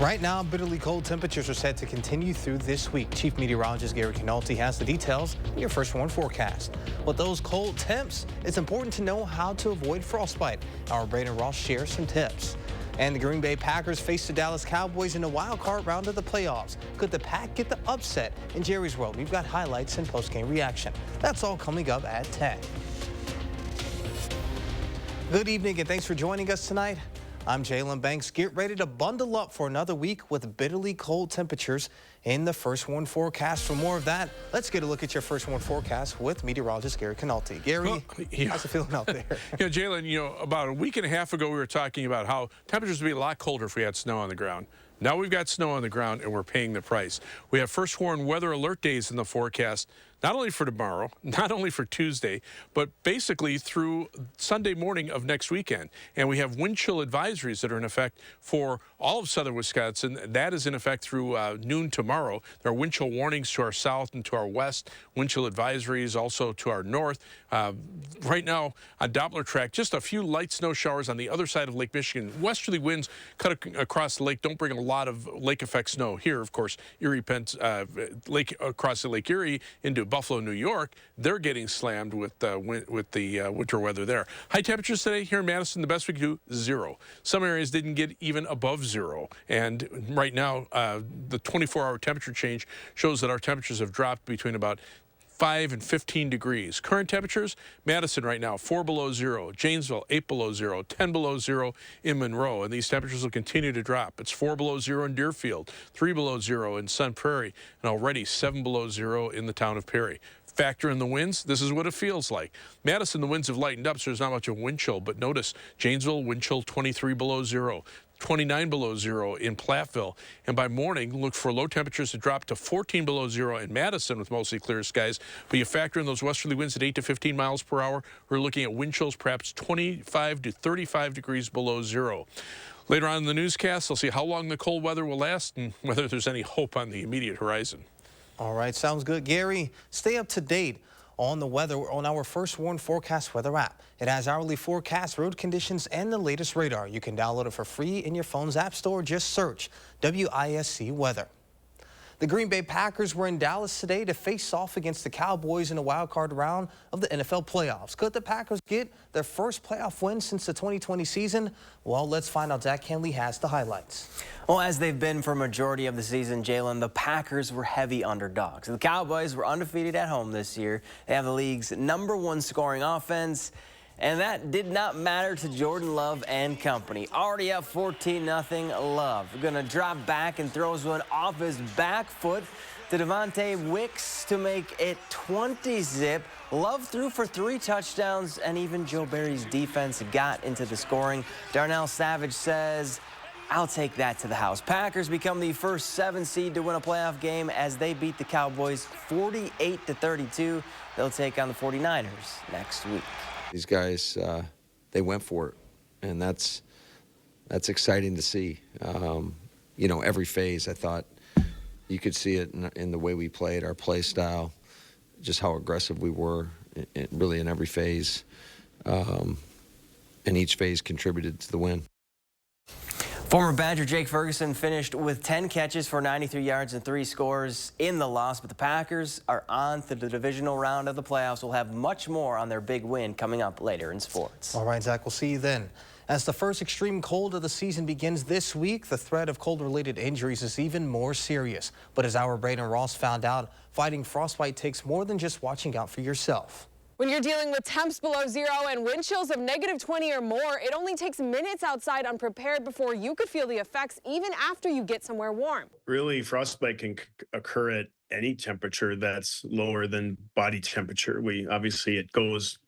Right now, bitterly cold temperatures are set to continue through this week. Chief Meteorologist Gary Canolti has the details in your First Warn forecast. With those cold temps, it's important to know how to avoid frostbite. Our Braden Ross shares some tips. And the Green Bay Packers face the Dallas Cowboys in the wild card round of the playoffs. Could the Pack get the upset? In Jerry's World, we've got highlights and post-game reaction. That's all coming up at 10. Good evening and thanks for joining us tonight. I'm Jalen Banks. Get ready to bundle up for another week with bitterly cold temperatures in the First Warn forecast. For more of that, let's get a look at your First Warn forecast with meteorologist Gary Canolti. Gary, how's it feeling out there? Jalen, about a week and a half ago, we were talking about how temperatures would be a lot colder if we had snow on the ground. Now we've got snow on the ground and we're paying the price. We have First Warn weather alert days in the forecast, not only for tomorrow, not only for Tuesday, but basically through Sunday morning of next weekend. And we have wind chill advisories that are in effect for all of southern Wisconsin. That is in effect through noon tomorrow. There are wind chill warnings to our south and to our west, wind chill advisories also to our north. Right now on Doppler track, just a few light snow showers on the other side of Lake Michigan. Westerly winds cut across the lake, don't bring a lot of lake effect snow. Here, of course, Erie, across the Lake Erie into Buffalo, New York, they're getting slammed with the winter weather there. High temperatures today here in Madison, the best we could do, 0. Some areas didn't get even above 0. And right now, the 24-hour temperature change shows that our temperatures have dropped between about 5 and 15 degrees. Current temperatures, Madison right now, 4 below 0. Janesville, 8 below 0. 10 below 0 in Monroe. And these temperatures will continue to drop. It's 4 below 0 in Deerfield, 3 below 0 in Sun Prairie, and already 7 below 0 in the town of Perry. Factor in the winds, this is what it feels like. Madison, the winds have lightened up, so there's not much of wind chill. But notice, Janesville, wind chill 23 below 0. 29 below 0 in Platteville. And by morning, look for low temperatures to drop to 14 below 0 in Madison with mostly clear skies. But you factor in those westerly winds at 8 to 15 miles per hour. We're looking at wind chills perhaps 25 to 35 degrees below 0. Later on in the newscast, I'll see how long the cold weather will last and whether there's any hope on the immediate horizon. All right, sounds good. Gary, stay up to date on the weather on our First Warn Forecast weather app. It has hourly forecasts, road conditions, and the latest radar. You can download it for free in your phone's app store. Just search WISC Weather. The Green Bay Packers were in Dallas today to face off against the Cowboys in the wild card round of the NFL playoffs. Could the Packers get their first playoff win since the 2020 season? Well, let's find out. Zach Henley has the highlights. Well, as they've been for a majority of the season, Jalen, the Packers were heavy underdogs. The Cowboys were undefeated at home this year. They have the league's #1 scoring offense. And that did not matter to Jordan Love and company. Already up 14-0. Love gonna drop back and throws one off his back foot to Devontae Wicks to make it 20-zip. Love threw for 3 touchdowns, and even Joe Barry's defense got into the scoring. Darnell Savage says, "I'll take that to the house." Packers become the first 7 seed to win a playoff game as they beat the Cowboys 48-32. They'll take on the 49ers next week. These guys, they went for it, and that's exciting to see. Every phase, I thought you could see it in the way we played, our play style, just how aggressive we were, really in every phase. And each phase contributed to the win. Former Badger Jake Ferguson finished with 10 catches for 93 yards and 3 scores in the loss, but the Packers are on to the divisional round of the playoffs. We'll have much more on their big win coming up later in sports. All right, Zach, we'll see you then. As the first extreme cold of the season begins this week, the threat of cold-related injuries is even more serious. But as our Braden Ross found out, fighting frostbite takes more than just watching out for yourself. When you're dealing with temps below 0 and wind chills of -20 or more, it only takes minutes outside unprepared before you could feel the effects even after you get somewhere warm. Really, frostbite can occur at any temperature that's lower than body temperature. Obviously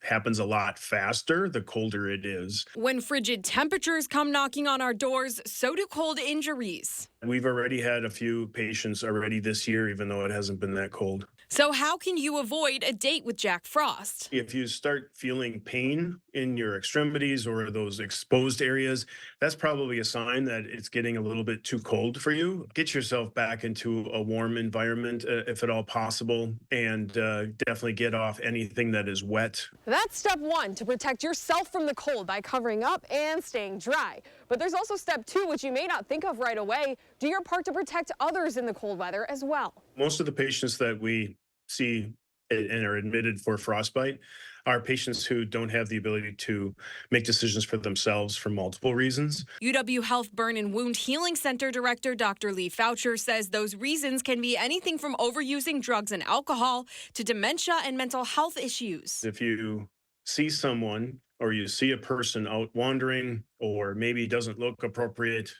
happens a lot faster the colder it is. When frigid temperatures come knocking on our doors, so do cold injuries. We've already had a few patients already this year, even though it hasn't been that cold. So how can you avoid a date with Jack Frost? If you start feeling pain in your extremities or those exposed areas, that's probably a sign that it's getting a little bit too cold for you. Get yourself back into a warm environment if at all possible, and definitely get off anything that is wet. That's step one, to protect yourself from the cold by covering up and staying dry. But there's also step two, which you may not think of right away. Do your part to protect others in the cold weather as well. Most of the patients that we see and are admitted for frostbite are patients who don't have the ability to make decisions for themselves for multiple reasons. UW Health Burn and Wound Healing Center Director Dr. Lee Foucher says those reasons can be anything from overusing drugs and alcohol to dementia and mental health issues. If you see someone or you see a person out wandering or maybe doesn't look appropriate,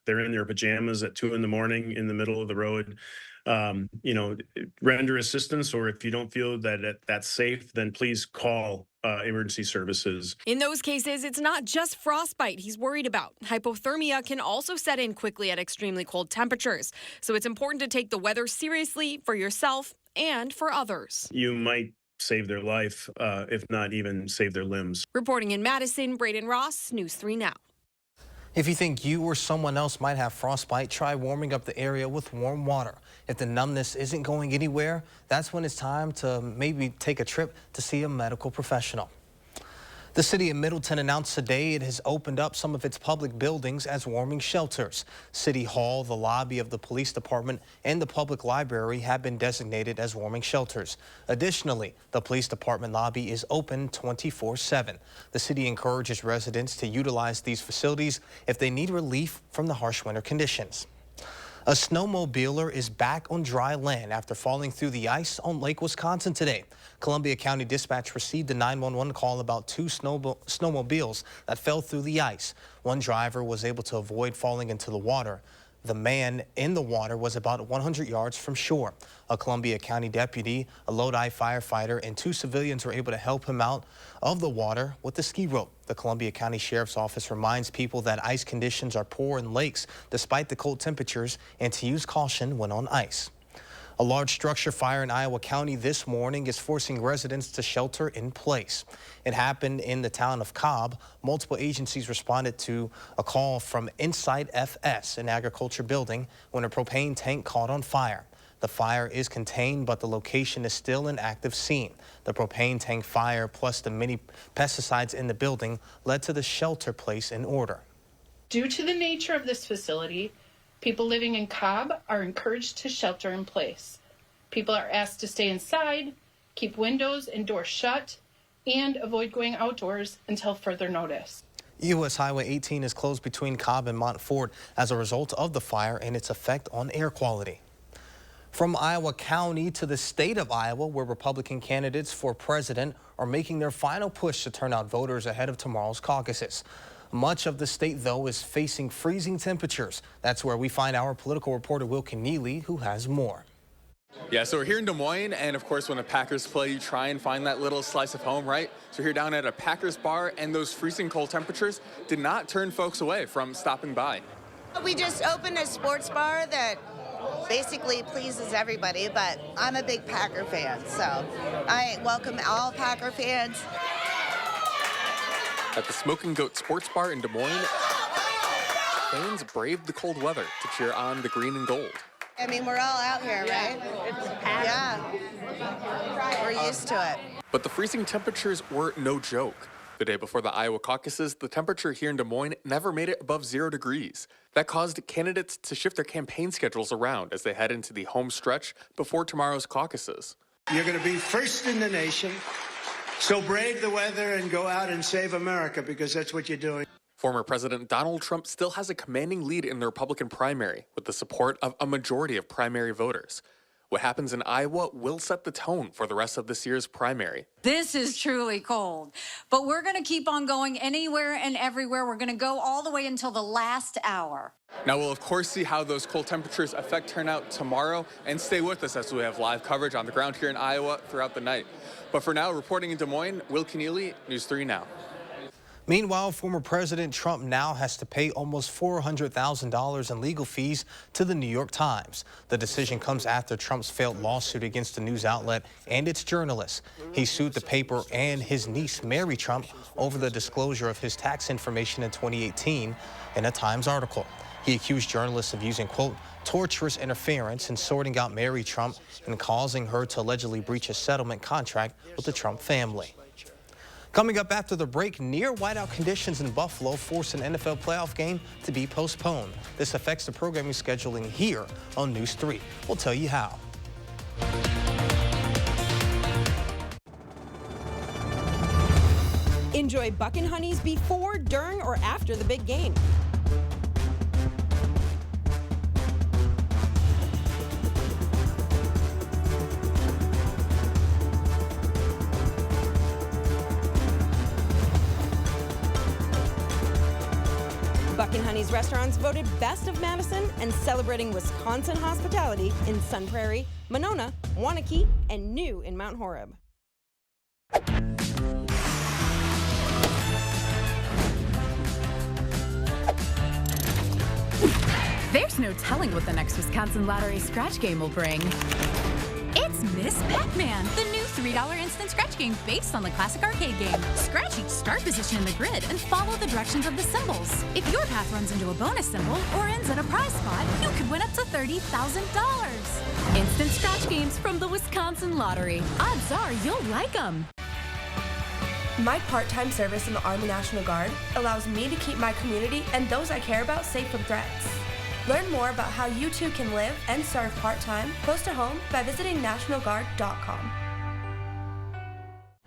they're in their pajamas at 2 a.m. in the middle of the road, render assistance, or if you don't feel that that's safe, then please call emergency services. In those cases, it's not just frostbite he's worried about. Hypothermia can also set in quickly at extremely cold temperatures. So it's important to take the weather seriously for yourself and for others. You might save their life, if not even save their limbs. Reporting in Madison, Braden Ross, News 3 Now. If you think you or someone else might have frostbite, try warming up the area with warm water. If the numbness isn't going anywhere, that's when it's time to maybe take a trip to see a medical professional. The city of Middleton announced today it has opened up some of its public buildings as warming shelters. City Hall, the lobby of the police department, and the public library have been designated as warming shelters. Additionally, the police department lobby is open 24/7. The city encourages residents to utilize these facilities if they need relief from the harsh winter conditions. A snowmobiler is back on dry land after falling through the ice on Lake Wisconsin today. Columbia County Dispatch received a 911 call about two snowmobiles that fell through the ice. One driver was able to avoid falling into the water. The man in the water was about 100 yards from shore. A Columbia County deputy, a Lodi firefighter, and 2 civilians were able to help him out of the water with the ski rope. The Columbia County Sheriff's Office reminds people that ice conditions are poor in lakes despite the cold temperatures and to use caution when on ice. A large structure fire in Iowa County this morning is forcing residents to shelter in place. It happened in the town of Cobb. Multiple agencies responded to a call from Inside FS, an agriculture building, when a propane tank caught on fire. The fire is contained, but the location is still an active scene. The propane tank fire plus the many pesticides in the building led to the shelter place in order. Due to the nature of this facility, people living in Cobb are encouraged to shelter in place. People are asked to stay inside, keep windows and doors shut, and avoid going outdoors until further notice. U.S. Highway 18 is closed between Cobb and Montford as a result of the fire and its effect on air quality. From Iowa County to the state of Iowa, where Republican candidates for president are making their final push to turn out voters ahead of tomorrow's caucuses. Much of the state, though, is facing freezing temperatures. That's where we find our political reporter Will Keneally, who has more. Yeah, so we're here in Des Moines, and of course, when the Packers play, you try and find that little slice of home, right? So we're here down at a Packers bar, and those freezing cold temperatures did not turn folks away from stopping by. We just opened a sports bar that basically pleases everybody, but I'm a big Packer fan, so I welcome all Packer fans. At the Smoking Goat Sports Bar in Des Moines, fans braved the cold weather to cheer on the green and gold. I mean, we're all out here, right? Yeah. We're used to it. But the freezing temperatures were no joke. The day before the Iowa caucuses, the temperature here in Des Moines never made it above 0 degrees. That caused candidates to shift their campaign schedules around as they head into the home stretch before tomorrow's caucuses. You're going to be first in the nation. So brave the weather and go out and save America, because that's what you're doing. Former President Donald Trump still has a commanding lead in the Republican primary with the support of a majority of primary voters. What happens in Iowa will set the tone for the rest of this year's primary. This is truly cold, but we're going to keep on going anywhere and everywhere. We're going to go all the way until the last hour. Now, we'll of course see how those cold temperatures affect turnout tomorrow, and stay with us as we have live coverage on the ground here in Iowa throughout the night. But for now, reporting in Des Moines, Will Keneally, News 3 Now. Meanwhile, former President Trump now has to pay almost $400,000 in legal fees to the New York Times. The decision comes after Trump's failed lawsuit against the news outlet and its journalists. He sued the paper and his niece, Mary Trump, over the disclosure of his tax information in 2018 in a Times article. He accused journalists of using, quote, torturous interference in sorting out Mary Trump and causing her to allegedly breach a settlement contract with the Trump family. Coming up after the break, near whiteout conditions in Buffalo force an NFL playoff game to be postponed. This affects the programming scheduling here on News 3. We'll tell you how. Enjoy Buck and Honey's before, during, or after the big game. Buck and Honey's restaurants voted best of Madison and celebrating Wisconsin hospitality in Sun Prairie, Monona, Waunakee, and new in Mount Horeb. There's no telling what the next Wisconsin Lottery scratch game will bring. It's Miss Pac-Man, the new $3 instant scratch game based on the classic arcade game. Scratch each start position in the grid and follow the directions of the symbols. If your path runs into a bonus symbol or ends at a prize spot, you could win up to $30,000. Instant scratch games from the Wisconsin Lottery. Odds are you'll like them. My part-time service in the Army National Guard allows me to keep my community and those I care about safe from threats. Learn more about how you too can live and serve part-time close to home by visiting nationalguard.com.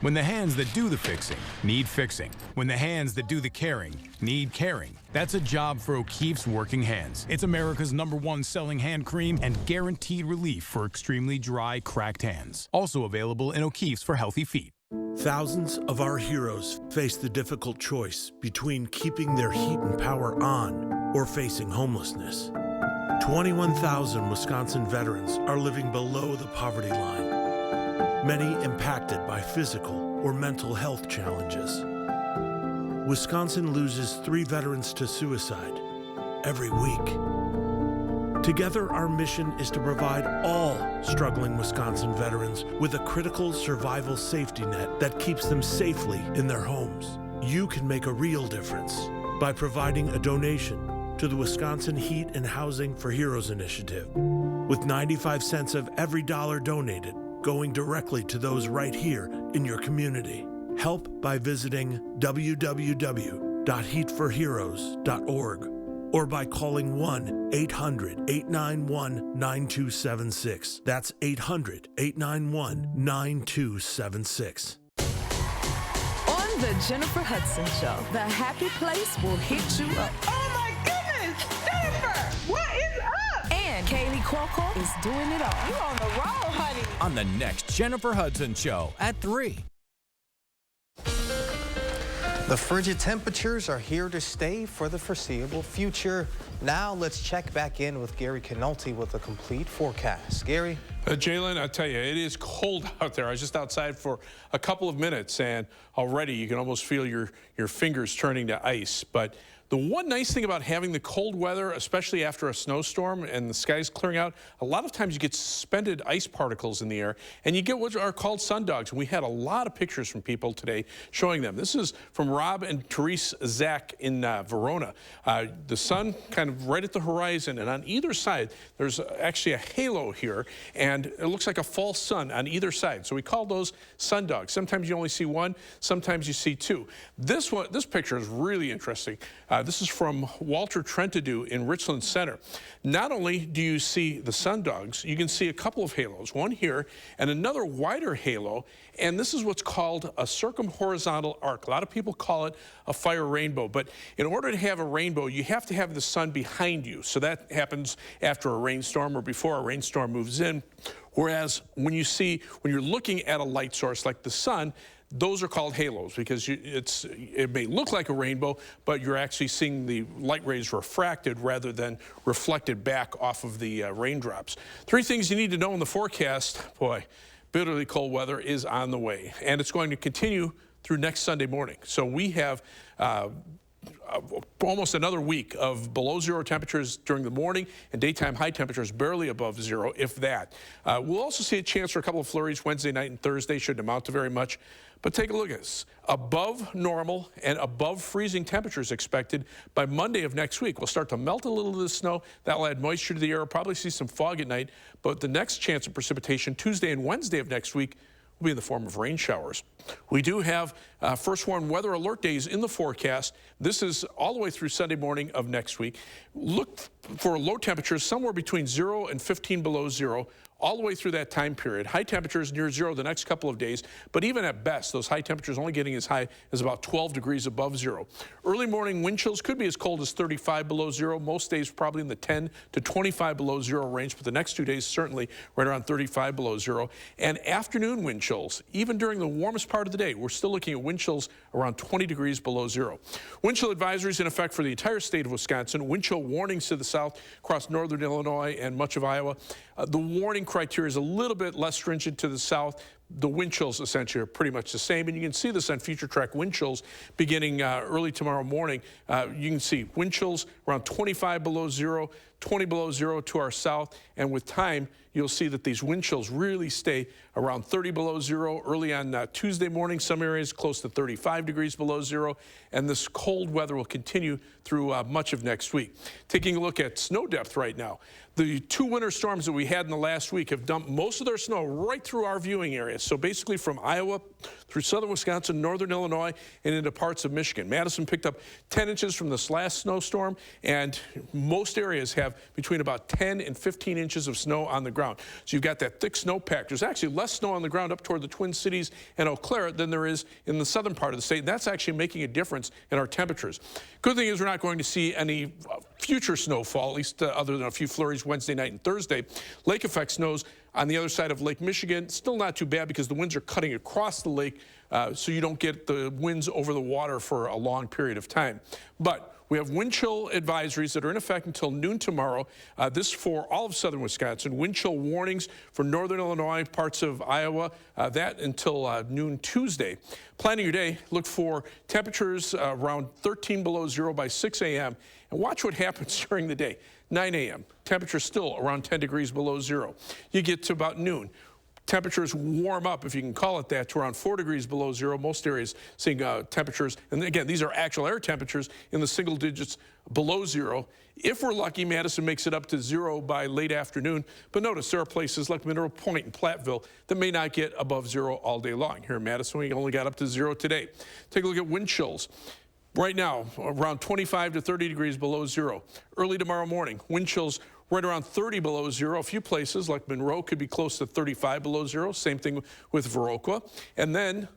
When the hands that do the fixing need fixing. When the hands that do the caring need caring. That's a job for O'Keeffe's Working Hands. It's America's #1 selling hand cream and guaranteed relief for extremely dry, cracked hands. Also available in O'Keeffe's for healthy feet. Thousands of our heroes face the difficult choice between keeping their heat and power on or facing homelessness. 21,000 Wisconsin veterans are living below the poverty line, many impacted by physical or mental health challenges. Wisconsin loses 3 veterans to suicide every week. Together, our mission is to provide all struggling Wisconsin veterans with a critical survival safety net that keeps them safely in their homes. You can make a real difference by providing a donation to the Wisconsin Heat and Housing for Heroes initiative, with 95 cents of every dollar donated going directly to those right here in your community. Help by visiting www.heatforheroes.org or by calling 1-800-891-9276. That's 800-891-9276. On the Jennifer Hudson Show, the happy place will hit you up. Oh my goodness, Jennifer, what is up? And Kaylee Cuoco is doing it all. You on the roll, honey. On the next Jennifer Hudson Show at 3. The frigid temperatures are here to stay for the foreseeable future. Now let's check back in with Gary Canolti with a complete forecast. Gary? Jalen, I'll tell you, it is cold out there. I was just outside for a couple of minutes, and already you can almost feel your fingers turning to ice. But the one nice thing about having the cold weather, especially after a snowstorm and the sky's clearing out, a lot of times you get suspended ice particles in the air, and you get what are called sundogs. And we had a lot of pictures from people today showing them. This is from Rob and Therese Zach in Verona. The sun kind of right at the horizon, and on either side, there's actually a halo here, and it looks like a false sun on either side. So we call those sundogs. Sometimes you only see one, sometimes you see two. This picture is really interesting. This is from Walter Trentadue in Richland Center. Not only do you see the sundogs, you can see a couple of halos, one here and another wider halo, and this is what's called a circumhorizontal arc. A lot of people call it a fire rainbow, but in order to have a rainbow, you have to have the sun behind you. So that happens after a rainstorm or before a rainstorm moves in. Whereas when you're looking at a light source like the sun, those are called halos because it may look like a rainbow, but you're actually seeing the light rays refracted rather than reflected back off of the raindrops. 3 things you need to know in the forecast. Boy, bitterly cold weather is on the way, and it's going to continue through next Sunday morning. So we have almost another week of below zero temperatures during the morning and daytime high temperatures barely above zero, if that. We'll also see a chance for a couple of flurries Wednesday night and Thursday. Shouldn't amount to very much. But take a look at this. Above normal and above freezing temperatures expected by Monday of next week. We'll start to melt a little of the snow. That'll add moisture to the air. We'll probably see some fog at night. But the next chance of precipitation Tuesday and Wednesday of next week will be in the form of rain showers. We do have first warned weather alert days in the forecast. This is all the way through Sunday morning of next week. Look for low temperatures somewhere between 0 and 15 below zero all the way through that time period. High temperatures near zero the next couple of days, but even at best, those high temperatures only getting as high as about 12 degrees above zero. Early morning wind chills could be as cold as 35 below zero. Most days probably in the 10 to 25 below zero range, but the next 2 days certainly right around 35 below zero. And afternoon wind chills, even during the warmest part of the day, we're still looking at wind chills around 20 degrees below zero. Wind chill advisories in effect for the entire state of Wisconsin. Wind chill warnings to the south across northern Illinois and much of Iowa. The warning criteria is a little bit less stringent to the south. The wind chills essentially are pretty much the same, and you can see this on future track wind chills beginning early tomorrow morning. You can see wind chills around 25 below zero, 20 below zero to our south, and with time, you'll see that these wind chills really stay around 30 below zero. Early on Tuesday morning, some areas close to 35 degrees below zero, and this cold weather will continue through much of next week. Taking a look at snow depth right now, the 2 winter storms that we had in the last week have dumped most of their snow right through our viewing area. So basically from Iowa through southern Wisconsin, northern Illinois, and into parts of Michigan. Madison picked up 10 inches from this last snowstorm, and most areas have between about 10 and 15 inches of snow on the ground. So you've got that thick snowpack. There's actually less snow on the ground up toward the Twin Cities and Eau Claire than there is in the southern part of the state. And that's actually making a difference in our temperatures. Good thing is we're not going to see any future snowfall, at least other than a few flurries Wednesday night and Thursday. Lake effect snows on the other side of Lake Michigan, still not too bad because the winds are cutting across the lake, so you don't get the winds over the water for a long period of time. But we have wind chill advisories that are in effect until noon tomorrow. This for all of southern Wisconsin. Wind chill warnings for northern Illinois, parts of Iowa, that until noon Tuesday. Planning your day, look for temperatures around 13 below zero by 6 a.m. And watch what happens during the day. 9 a.m., temperature still around 10 degrees below zero. You get to about noon. Temperatures warm up, if you can call it that, to around 4 degrees below zero. Most areas seeing temperatures, and again, these are actual air temperatures in the single digits below zero. If we're lucky, Madison makes it up to zero by late afternoon. But notice there are places like Mineral Point and Platteville that may not get above zero all day long. Here in Madison, we only got up to zero today. Take a look at wind chills. Right now, around 25 to 30 degrees below zero. Early tomorrow morning, wind chills right around 30 below zero. A few places like Monroe could be close to 35 below zero. Same thing with Viroqua. And then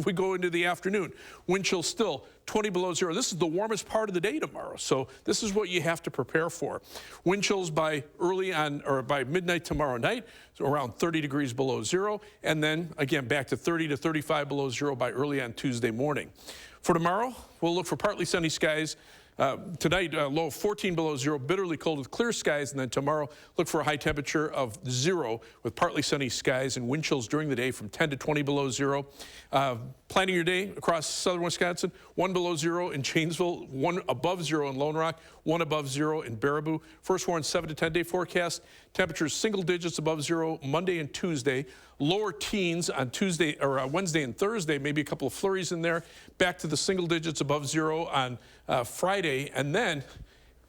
we go into the afternoon. Wind chill still 20 below zero. This is the warmest part of the day tomorrow. So this is what you have to prepare for. Wind chills by early on or by midnight tomorrow night, so around 30 degrees below zero. And then again, back to 30 to 35 below zero by early on Tuesday morning. For tomorrow, we'll look for partly sunny skies. Tonight, low of 14 below zero, bitterly cold with clear skies. And then tomorrow, look for a high temperature of 0 with partly sunny skies and wind chills during the day from 10 to 20 below zero. Planning your day across southern Wisconsin, 1 below zero in Janesville, 1 above zero in Lone Rock, 1 above zero in Baraboo. First warned 7 to 10 day forecast. Temperatures single digits above zero Monday and Tuesday. Lower teens on Tuesday or Wednesday and Thursday, maybe a couple of flurries in there. Back to the single digits above zero on Friday, and then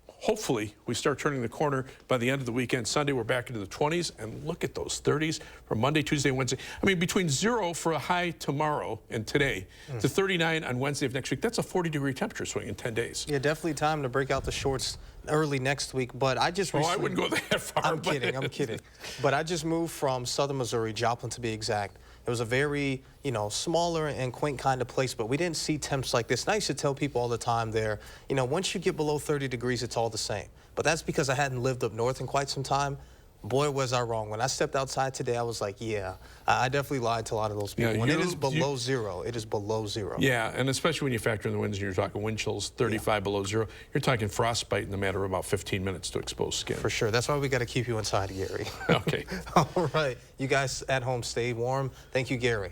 hopefully we start turning the corner by the end of the weekend. Sunday, we're back into the 20s, and look at those 30s for Monday, Tuesday, and Wednesday. I mean, between 0 for a high tomorrow and today to 39 on Wednesday of next week, that's a 40-degree temperature swing in 10 days. Yeah, definitely time to break out the shorts early next week, but I just recently... I wouldn't go that far. I'm kidding. But I just moved from southern Missouri, Joplin to be exact. It was a very, smaller and quaint kind of place, but we didn't see temps like this. And I used to tell people all the time there, once you get below 30 degrees, it's all the same. But that's because I hadn't lived up north in quite some time. Boy, was I wrong. When I stepped outside today, I was like, yeah, I definitely lied to a lot of those people. When it is below zero, it is below zero. Yeah, and especially when you factor in the winds and you're talking wind chills 35 below zero, you're talking frostbite in the matter of about 15 minutes to exposed skin. For sure. That's why we got to keep you inside, Gary. Okay. All right. You guys at home, stay warm. Thank you, Gary.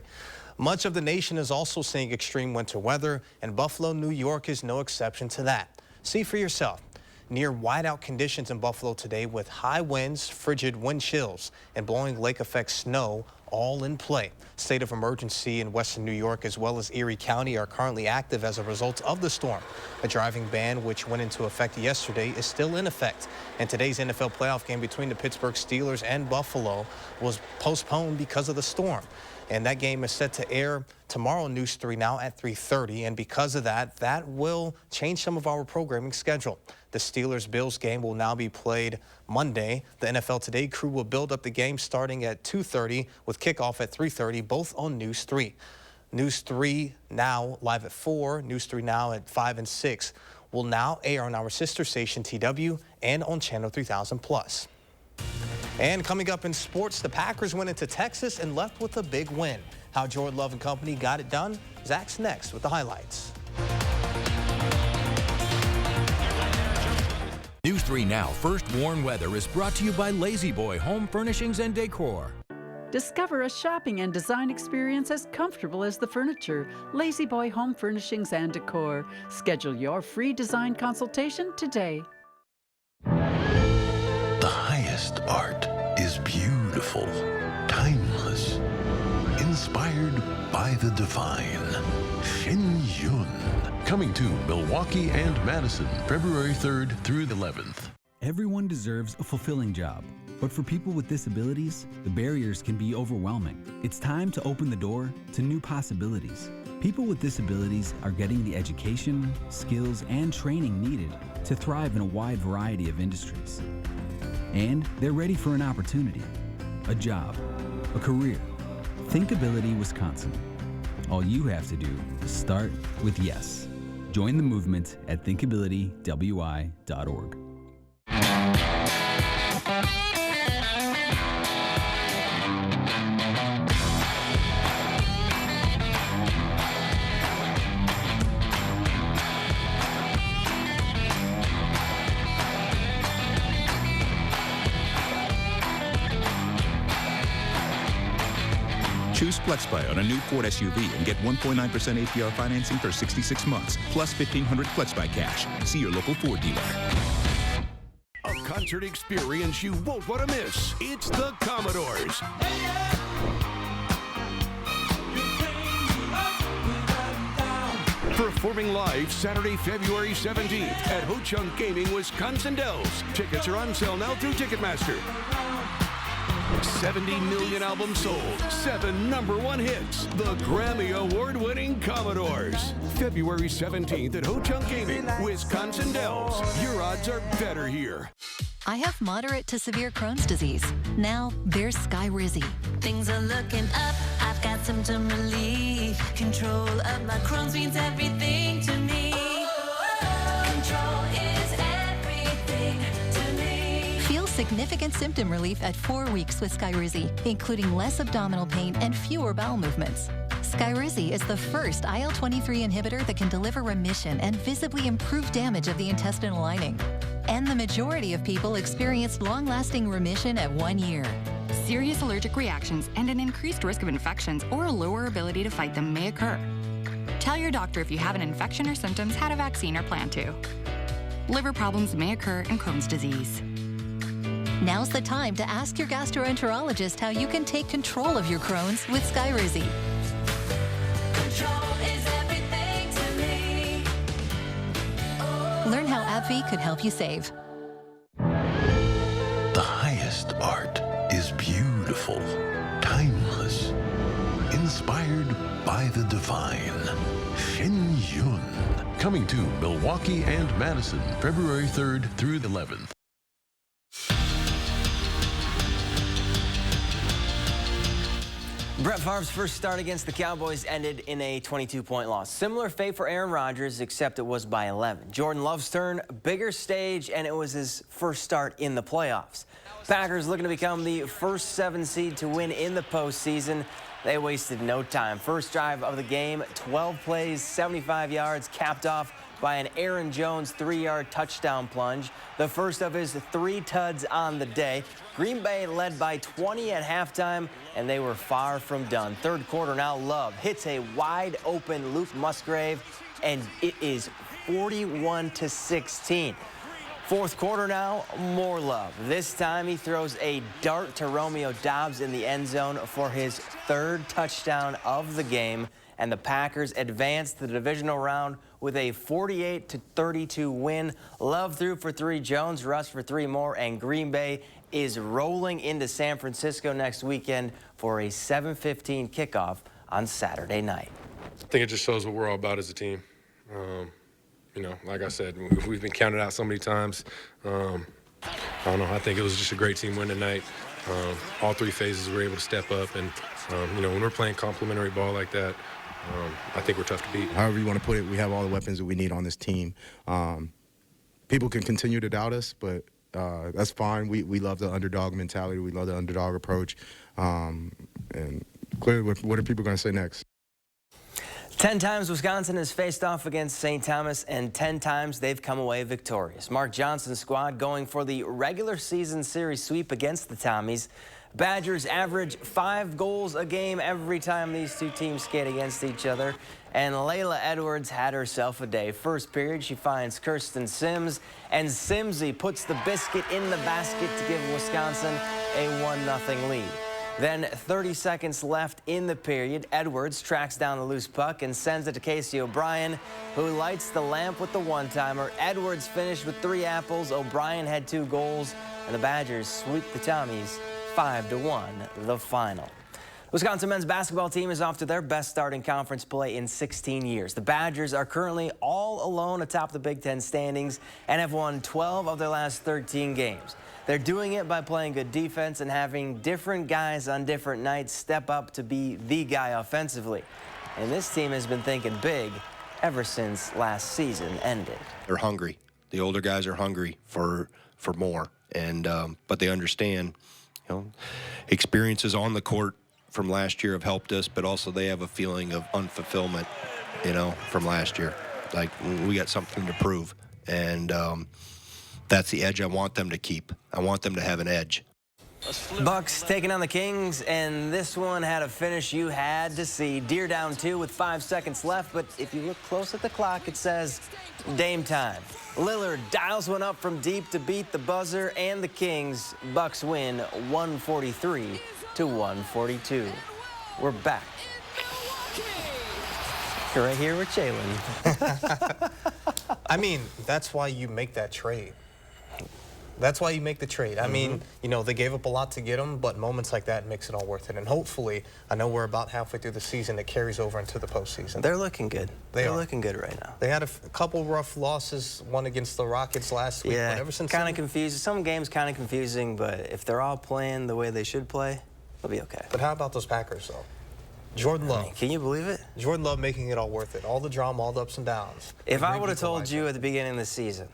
Much of the nation is also seeing extreme winter weather, and Buffalo, New York is no exception to that. See for yourself. Near whiteout conditions in Buffalo today with high winds, frigid wind chills, and blowing lake effect snow all in play. State of emergency in western New York as well as Erie County are currently active as a result of the storm. A driving ban which went into effect yesterday is still in effect. And today's NFL playoff game between the Pittsburgh Steelers and Buffalo was postponed because of the storm. And that game is set to air tomorrow, News 3 now at 3:30. And because of that, that will change some of our programming schedule. The Steelers-Bills game will now be played Monday. The NFL Today crew will build up the game starting at 2:30 with kickoff at 3:30, both on News 3. News 3 now live at 4, News 3 now at 5 and 6 will now air on our sister station TW and on Channel 3000+. And coming up in sports, the Packers went into Texas and left with a big win. How Jordan Love and company got it done? Zach's next with the highlights. News 3 Now First Warn Weather is brought to you by Lazy Boy Home Furnishings and Decor. Discover a shopping and design experience as comfortable as the furniture. Lazy Boy Home Furnishings and Decor. Schedule your free design consultation today. The highest art is beautiful, timeless, inspired by the divine. Shin Yun. Coming to Milwaukee and Madison, February 3rd through the 11th. Everyone deserves a fulfilling job, but for people with disabilities, the barriers can be overwhelming. It's time to open the door to new possibilities. People with disabilities are getting the education, skills, and training needed to thrive in a wide variety of industries. And they're ready for an opportunity, a job, a career. Thinkability Wisconsin. All you have to do is start with yes. Join the movement at thinkabilitywi.org. Choose FlexBuy on a new Ford SUV and get 1.9% APR financing for 66 months, plus $1,500 FlexBuy cash. See your local Ford dealer. A concert experience you won't want to miss. It's the Commodores. Performing live Saturday, February 17th at Ho Chunk Gaming, Wisconsin Dells. Tickets are on sale now through Ticketmaster. 70 million albums sold, 7 #1 hits. The Grammy Award-winning Commodores. February 17th at Ho Chunk Gaming, Wisconsin Dells. Your odds are better here. I have moderate to severe Crohn's disease. Now there's Skyrizi. Things are looking up. I've got symptom relief. Control of my Crohn's means everything to me. Control is everything to me. Feel significant symptom relief at 4 weeks with Skyrizi, including less abdominal pain and fewer bowel movements. Skyrizi is the first IL-23 inhibitor that can deliver remission and visibly improve damage of the intestinal lining. And the majority of people experienced long-lasting remission at 1 year. Serious allergic reactions and an increased risk of infections or a lower ability to fight them may occur. Tell your doctor if you have an infection or symptoms, had a vaccine, or plan to. Liver problems may occur in Crohn's disease. Now's the time to ask your gastroenterologist how you can take control of your Crohn's with Skyrizi. Control is everything to me. Learn how AbbVie could help you save. The highest art is beautiful, timeless, inspired by the divine. Shin Yun. Coming to Milwaukee and Madison, February 3rd through the 11th. Brett Favre's first start against the Cowboys ended in a 22-point loss. Similar fate for Aaron Rodgers, except it was by 11. Jordan Love's turn, bigger stage, and it was his first start in the playoffs. Packers looking to become the first 7 seed to win in the postseason. They wasted no time. First drive of the game, 12 plays, 75 yards, capped off by an Aaron Jones 3-yard touchdown plunge, the first of his 3 tuds on the day. Green Bay led by 20 at halftime, and they were far from done. Third quarter now, Love hits a wide-open Luke Musgrave, and it is 41-16. Fourth quarter now, more Love. This time he throws a dart to Romeo Doubs in the end zone for his 3rd touchdown of the game, and the Packers advance to the divisional round with a 48-32 win. Love threw for 3, Jones rushed for 3 more, and Green Bay is rolling into San Francisco next weekend for a 7:15 kickoff on Saturday night. I think it just shows what we're all about as a team. You know, like I said, we've been counted out so many times. I don't know. I think it was just a great team win tonight. All 3 phases were able to step up, and you know, when we're playing complimentary ball like that, I think we're tough to beat. However you want to put it, we have all the weapons that we need on this team. People can continue to doubt us, but that's fine. We love the underdog mentality. We love the underdog approach. And clearly, what are people going to say next? 10 times Wisconsin has faced off against St. Thomas, and 10 times they've come away victorious. Mark Johnson's squad going for the regular season series sweep against the Tommies. Badgers average 5 goals a game every time these 2 teams skate against each other. And Layla Edwards had herself a day. First period, she finds Kirsten Sims, and Simsy puts the biscuit in the basket to give Wisconsin a 1-0 lead. Then 30 seconds left in the period. Edwards tracks down the loose puck and sends it to Casey O'Brien, who lights the lamp with the one-timer. Edwards finished with 3 apples. O'Brien had 2 goals, and the Badgers sweep the Tommies 5-1, the final. The Wisconsin men's basketball team is off to their best start in conference play in 16 years. The Badgers are currently all alone atop the Big Ten standings and have won 12 of their last 13 games. They're doing it by playing good defense and having different guys on different nights step up to be the guy offensively. And this team has been thinking big ever since last season ended. They're hungry. The older guys are hungry for more, and but they understand, you know, experiences on the court from last year have helped us, but also they have a feeling of unfulfillment, you know, from last year. Like, we got something to prove, and that's the edge I want them to keep. I want them to have an edge. Bucks taking on the Kings, and this one had a finish you had to see. Deer down 2 with 5 seconds left, but if you look close at the clock, it says Dame time. Lillard dials one up from deep to beat the buzzer, and the Kings. Bucks win 143-142. We're back. You're right here with Jalen. I mean, that's why you make that trade. That's why you make the trade. I mean, you know, they gave up a lot to get him, but moments like that makes it all worth it. And hopefully, I know we're about halfway through the season, it carries over into the postseason. They're looking good. They're looking good right now. They had a couple rough losses, one against the Rockets last week. Yeah, but ever since kind of confusing. Some games kind of confusing, but if they're all playing the way they should play, they'll be okay. But how about those Packers, though? Jordan Love. I mean, can you believe it? Jordan Love making it all worth it. All the drama, all the ups and downs. If I would have told you at the beginning of the season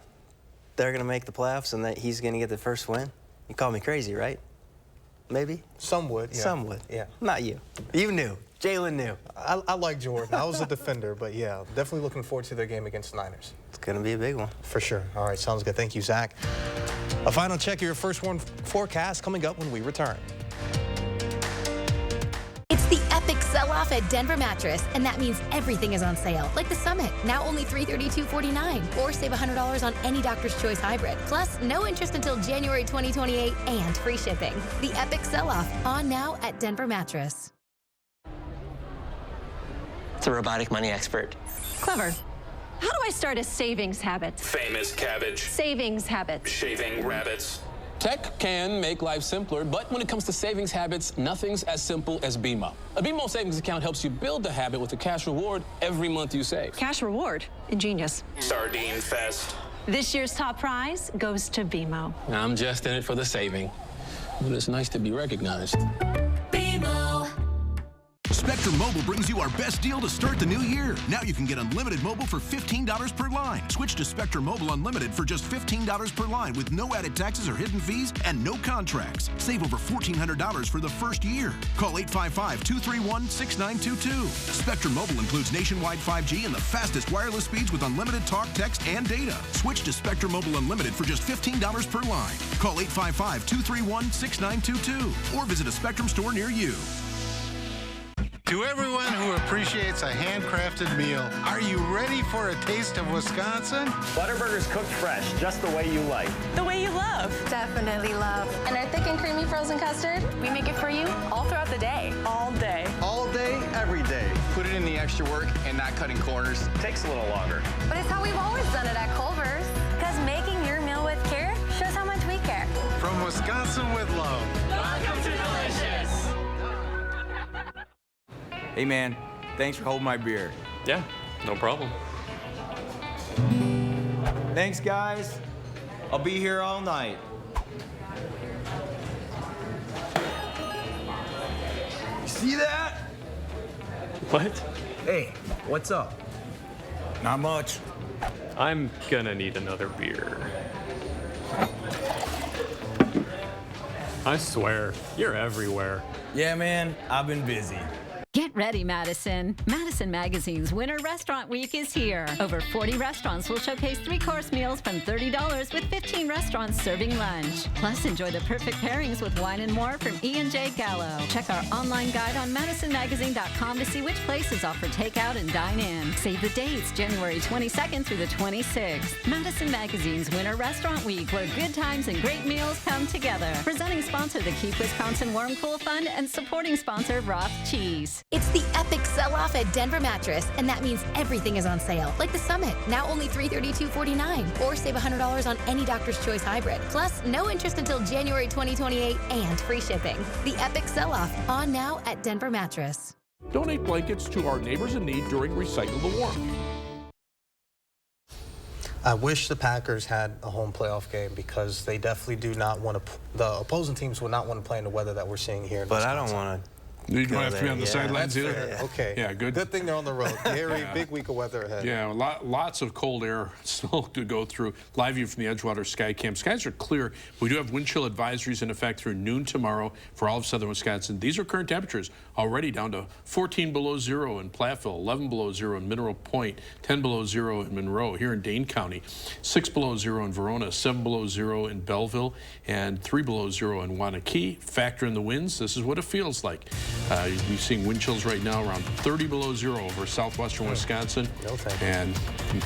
they're going to make the playoffs and that he's going to get the first win, you call me crazy, right? Maybe? Some would, yeah. Some would. Yeah. Not you. You knew. Jalen knew. I like Jordan. I was a defender, but yeah, definitely looking forward to their game against the Niners. It's going to be a big one. For sure. All right, sounds good. Thank you, Zach. A final check of your first warn forecast coming up when we return. It's the epic sell-off at Denver Mattress, and that means everything is on sale, like the Summit, now only $332.49, or save $100 on any Doctor's Choice hybrid. Plus, no interest until January 2028 and free shipping. The epic sell-off, on now at Denver Mattress. It's a robotic money expert. Clever. How do I start a savings habit? Famous cabbage. Savings habit. Shaving rabbits. Tech can make life simpler, but when it comes to savings habits, nothing's as simple as BMO. A BMO savings account helps you build the habit with a cash reward every month you save. Cash reward? Ingenious. Sardine fest. This year's top prize goes to BMO. I'm just in it for the saving, but it's nice to be recognized. BMO. Spectrum Mobile brings you our best deal to start the new year. Now you can get unlimited mobile for $15 per line. Switch to Spectrum Mobile Unlimited for just $15 per line with no added taxes or hidden fees and no contracts. Save over $1,400 for the first year. Call 855-231-6922. Spectrum Mobile includes nationwide 5G and the fastest wireless speeds with unlimited talk, text, and data. Switch to Spectrum Mobile Unlimited for just $15 per line. Call 855-231-6922 or visit a Spectrum store near you. To everyone who appreciates a handcrafted meal, are you ready for a taste of Wisconsin? Butterburger's cooked fresh, just the way you like. The way you love. Definitely love. And our thick and creamy frozen custard, we make it for you all throughout the day. All day. All day, every day. Put it in the extra work and not cutting corners. Takes a little longer. But it's how we've always done it at Culver's. Because making your meal with care shows how much we care. From Wisconsin with love. Welcome to Delicious. Hey man, thanks for holding my beer. Yeah, no problem. Thanks guys. I'll be here all night. You see that? What? Hey, what's up? Not much. I'm gonna need another beer. I swear, you're everywhere. Yeah man, I've been busy. Get ready, Madison. Madison Magazine's Winter Restaurant Week is here. Over 40 restaurants will showcase 3-course meals from $30 with 15 restaurants serving lunch. Plus, enjoy the perfect pairings with wine and more from E&J Gallo. Check our online guide on MadisonMagazine.com to see which places offer takeout and dine-in. Save the dates, January 22nd through the 26th. Madison Magazine's Winter Restaurant Week, where good times and great meals come together. Presenting sponsor, the Keep Wisconsin Warm Cool Fund, and supporting sponsor, Roth Cheese. It's the epic sell-off at Denver Mattress, and that means everything is on sale. Like the Summit, now only $332.49. Or save $100 on any Doctor's Choice hybrid. Plus, no interest until January 2028 and free shipping. The epic sell-off, on now at Denver Mattress. Donate blankets to our neighbors in need during Recycle the Warm. I wish the Packers had a home playoff game because they definitely do not want to, the opposing teams would not want to play in the weather that we're seeing here in Wisconsin. I don't want to. You don't have to be on the sidelines either. Fair. Okay. Yeah, good. Good thing they're on the road. Gary, big week of weather ahead. Yeah, lots of cold air still to go through. Live view from the Edgewater Sky Cam. Skies are clear. We do have wind chill advisories in effect through noon tomorrow for all of southern Wisconsin. These are current temperatures already down to 14 below zero in Platteville, 11 below zero in Mineral Point, 10 below zero in Monroe. Here in Dane County, 6 below zero in Verona, 7 below zero in Belleville, and 3 below zero in Waunakee. Factor in the winds. This is what it feels like. We've seen wind chills right now around 30 below zero over southwestern Wisconsin. No, thank you. And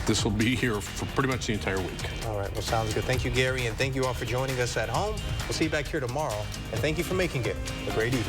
this will be here for pretty much the entire week. All right, well, sounds good. Thank you, Gary, and thank you all for joining us at home. We'll see you back here tomorrow, and thank you for making it a great evening.